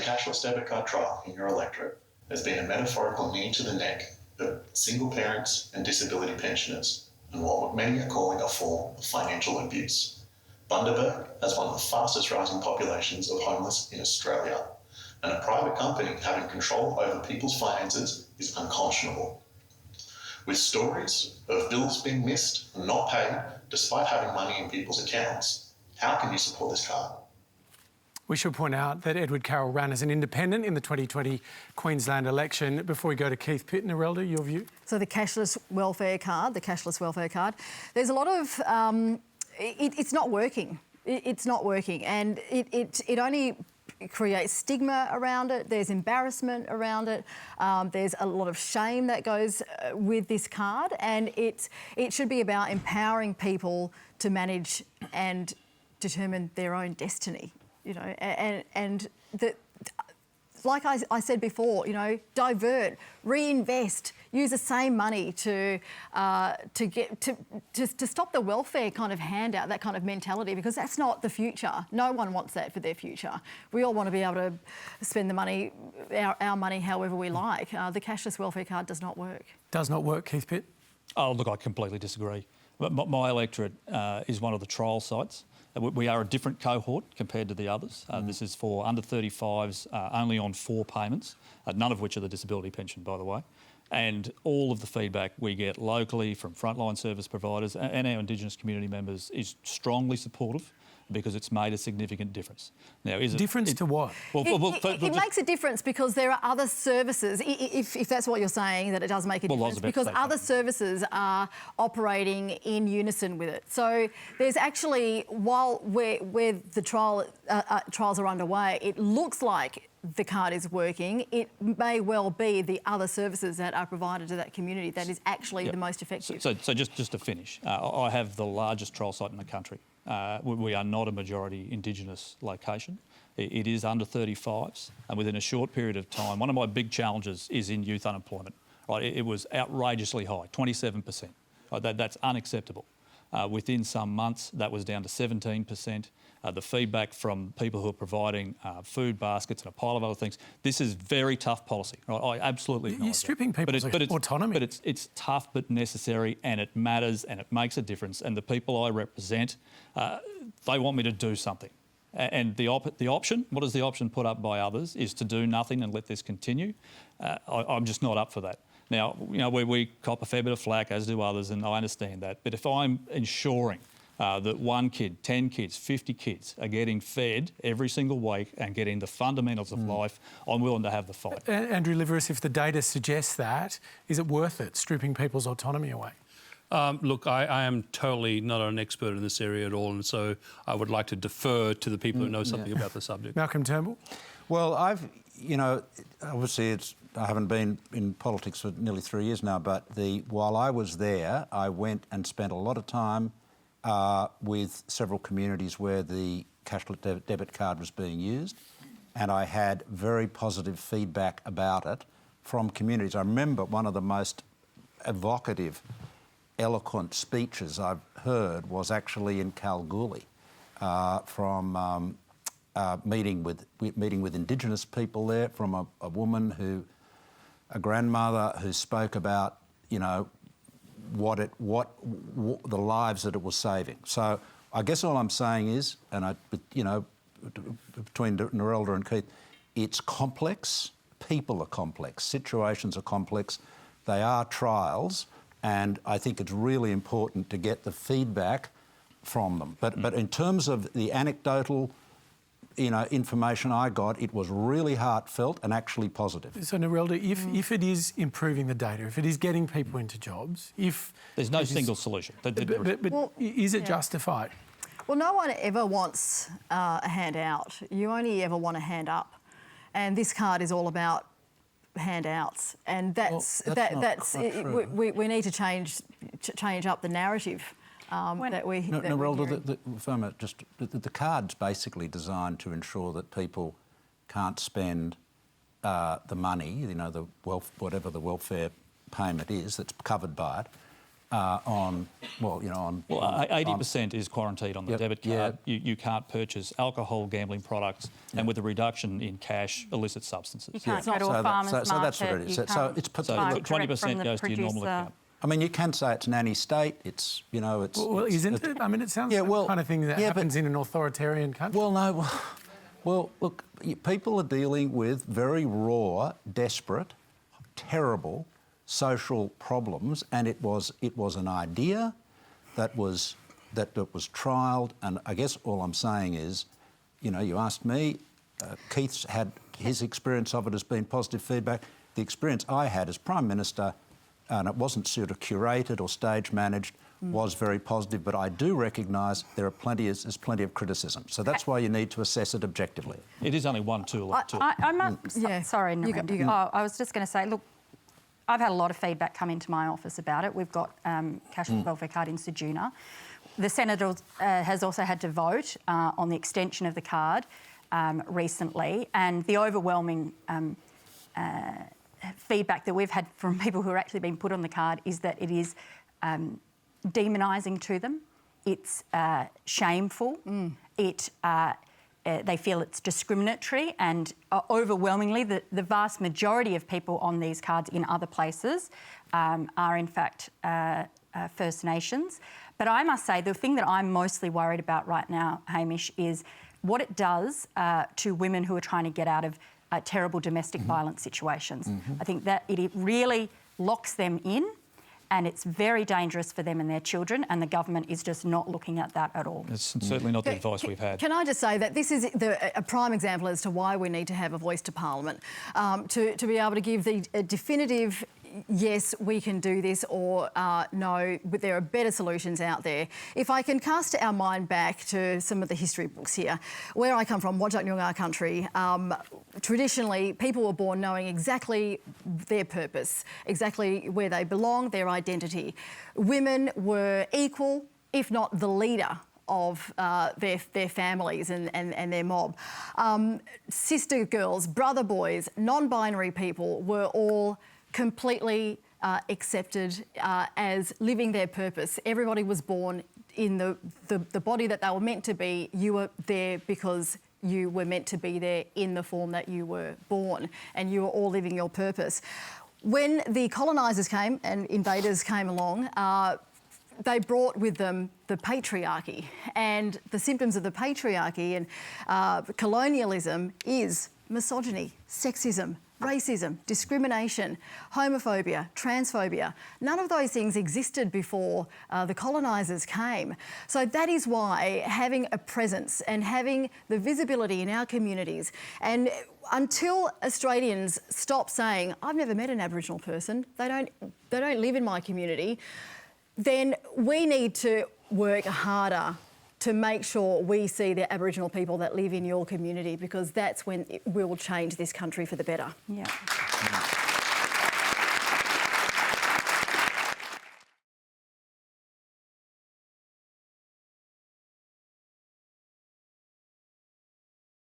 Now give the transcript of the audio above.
cashless debit card trial in your electorate has been a metaphorical knee to the neck of single parents and disability pensioners, and what many are calling a form of financial abuse. Bundaberg has one of the fastest rising populations of homeless in Australia, and a private company having control over people's finances is unconscionable. With stories of bills being missed and not paid despite having money in people's accounts, how can you support this card? We should point out that Edward Carroll ran as an independent in the 2020 Queensland election. Before we go to Keith Pitt, Narelda, your view? So the cashless welfare card, there's a lot of... it's not working. It's not working, and it only creates stigma around it. There's embarrassment around it. There's a lot of shame that goes with this card, and it should be about empowering people to manage and determine their own destiny. You know, and like I said before, you know, divert, reinvest, use the same money to stop the welfare kind of handout, that kind of mentality, because that's not the future. No one wants that for their future. We all want to be able to spend the money, our money, however we like. The cashless welfare card does not work. Does not work, Keith Pitt? Oh, look, I completely disagree. My electorate is one of the trial sites. We are a different cohort compared to the others. This is for under 35s, only on 4 payments, none of which are the disability pension, by the way. And all of the feedback we get locally from frontline service providers and our Indigenous community members is strongly supportive, because it's made a significant difference. Now, difference to what? It makes a difference because there are other services, if that's what you're saying, that it does make a difference, because other services are operating in unison with it. So there's actually, while where the trials are underway, it looks like the card is working. It may well be the other services that are provided to that community that is actually the most effective. So just to finish, I have the largest trial site in the country. We are not a majority Indigenous location. It is under 35s, and within a short period of time, one of my big challenges is in youth unemployment. Right, it was outrageously high, 27%. Right, that's unacceptable. Within some months, that was down to 17%. The feedback from people who are providing food baskets and a pile of other things. This is very tough policy. Right? I absolutely acknowledge You're stripping people's autonomy. But it's tough but necessary, and it matters and it makes a difference. And the people I represent, they want me to do something. And the option, what is the option put up by others, is to do nothing and let this continue. I'm just not up for that. Now, you know, we cop a fair bit of flack, as do others, and I understand that. But if I'm ensuring that 1 kid, 10 kids, 50 kids are getting fed every single week and getting the fundamentals of life, I'm willing to have the fight. Andrew Liveris, if the data suggests that, is it worth it, stripping people's autonomy away? Look, I am totally not an expert in this area at all, and so I would like to defer to the people who know something about the subject. Malcolm Turnbull? Well, you know, obviously I haven't been in politics for nearly 3 years now, but while I was there, I went and spent a lot of time with several communities where the cashless debit card was being used, and I had very positive feedback about it from communities. I remember one of the most evocative, eloquent speeches I've heard was actually in Kalgoorlie from meeting with Indigenous people there, from a woman a grandmother who spoke about, you know, what the lives that it was saving. So I guess all I'm saying is, and you know, between Narelda and Keith, it's complex. People are complex. Situations are complex. They are trials, and I think it's really important to get the feedback from them. But in terms of the anecdotal, you know, information I got, it was really heartfelt and actually positive. So, Narelda, if it is improving the data, if it is getting people into jobs, there's no single solution. But is it justified? Well, no one ever wants a handout. You only ever want a hand up, and this card is all about handouts, and that's we need to change up the narrative. Narelda, the card's basically designed to ensure that people can't spend the money, you know, whatever the welfare payment is that's covered by it, on 80% is quarantined on the Yep, debit card. You can't purchase alcohol, gambling products, and with a reduction in cash, illicit substances. You can't go to a farmer's market. So that's what it is. So it's buy direct 20% from the goes to your normal producer. account. I mean, you can say it's nanny state. It's Well, isn't it? I mean, it sounds like the kind of thing that happens in an authoritarian country. Well, no. Well, look, people are dealing with very raw, desperate, terrible social problems, and it was an idea that was trialled. And I guess all I'm saying is, you asked me, Keith's had his experience of it has been positive feedback. The experience I had as Prime Minister, and it wasn't sort of curated or stage managed, was very positive, but I do recognise there's plenty of criticism. So that's why you need to assess it objectively. It is only one tool. Sorry, Narelda. You go. I was just going to say, look, I've had a lot of feedback come into my office about it. We've got Cashless welfare card in Sejuna. The Senate has also had to vote on the extension of the card recently, and the overwhelming feedback that we've had from people who are actually being put on the card is that it is demonising to them. It's shameful. They feel it's discriminatory, and overwhelmingly the vast majority of people on these cards in other places are in fact First Nations. But I must say the thing that I'm mostly worried about right now, Hamish, is what it does to women who are trying to get out of terrible domestic violence situations. I think that it really locks them in, and it's very dangerous for them and their children, and the government is just not looking at that at all. It's certainly not the advice we've had. Can I just say that this is a prime example as to why we need to have a voice to Parliament, to be able to give the definitive yes, we can do this, or no, but there are better solutions out there. If I can cast our mind back to some of the history books here, where I come from, Wajak country, traditionally people were born knowing exactly their purpose, exactly where they belong, their identity. Women were equal, if not the leader of their families and their mob. Sister girls, brother boys, non-binary people were all completely accepted as living their purpose. Everybody was born in the body that they were meant to be. You were there because you were meant to be there in the form that you were born, and you were all living your purpose. When the colonisers came and invaders came along, they brought with them the patriarchy, and the symptoms of the patriarchy and colonialism is misogyny, sexism, racism, discrimination, homophobia, transphobia. None of those things existed before the colonisers came. So that is why having a presence and having the visibility in our communities, and until Australians stop saying, I've never met an Aboriginal person, they don't live in my community, then we need to work harder to make sure we see the Aboriginal people that live in your community, because that's when it will change this country for the better. Yeah.